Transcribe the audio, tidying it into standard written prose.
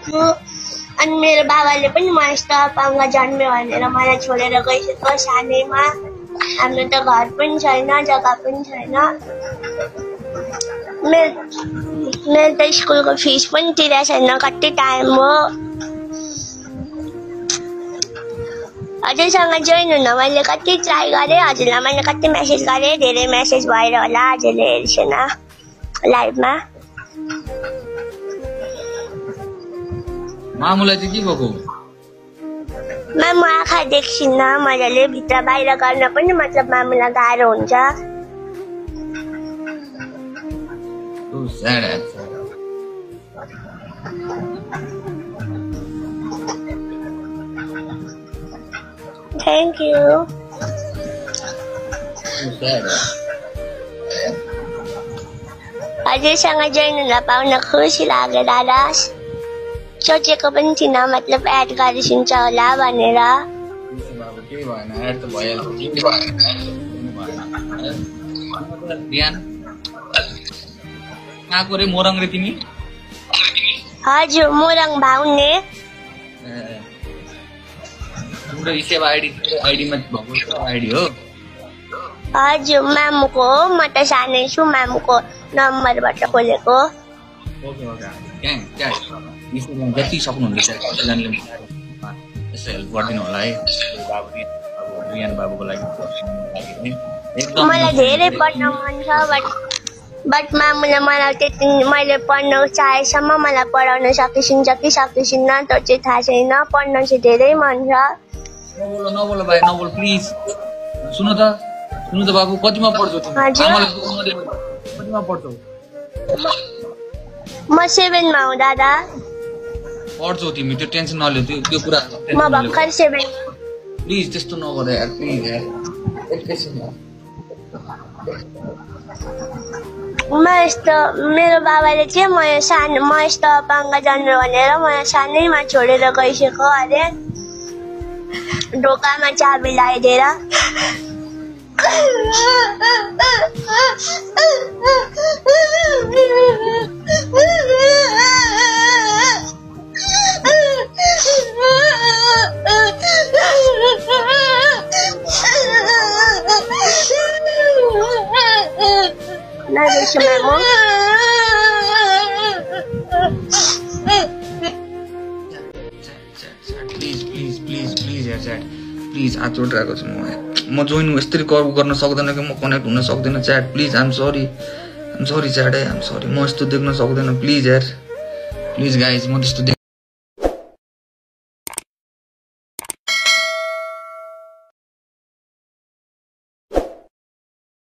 छु अनि मेरो बाबाले पनि म यस्तो अपाङ्ग जन्म्यो भनेर मलाई छोडेर गइसक्यो सानैमा हाम्रो त घर पनि छैन जग्गा पनि छैन मेरो त स्कुलको फिस पनि तिरेको छैन कति टाइम हो हजुरसँग जोइन हुन मैले कति ट्राई गरेँ हजुरलाई मैले कति मेसेज गरेँ धेरै मेसेज भएर होला हजुरले हेर्छेन लाइभमा मामुलाई चाहिँ के भएको मामु आँखा देख्छिन मजाले भित्र बाहिर गर्न पनि मतलब मामुलाई गाह्रो हुन्छ Thank you. हजुरसँग जोइन हुन पाउन खुसी लाग्यो दादा सोचेको पनि थिइन मतलब एड गरिदिन्छ होला भनेर हजुर मोरङ भाउने हजुर मामुको हो म त सानै छु मामुको नम्बरबाट खोलेको जति सक्नुहुन्छ हेल्प गरिदिनु होला है बाबुको लागि मलाई धेरै पढ्न मन छ बट मामुले मलाई त्यति मैले पढ्न चाहेसम्म मलाई पढाउन सकिन्छ कि सकिन्न त्यो चाहिँ थाहा छैन पढ्न चाहिँ धेरै मन छ नबोल भाइ नबोल प्लिज सुन्नु त बाबु कतिमा पढ्छौ तिमी कतिमा पढ्छौ म 7 मा हो दादा पढ्छौ तिमी त्यो टेन्सन नलियो त्यो कुरा म भर्खर 7 प्लिज त्यस्तो नगर यार प्लिज यार एकैछिन म यस्तो मेरो बाबाले चाहिँ म यस्तो अपाङ्ग जन्म्यो भनेर मलाई सानैमा छोडेर गइसक्यो अरे ढोकामा चाबी लगाइदिएर प्लिज हात जोडिरहेको छु म जोइन यस्तरी गर्न सक्दैन कि म कनेक्ट हुन सक्दैन chat please I'm sorry chat है आइम सरी म यस्तो देख्न सक्दैन प्लिज यार प्लिज गाइज म त्यस्तो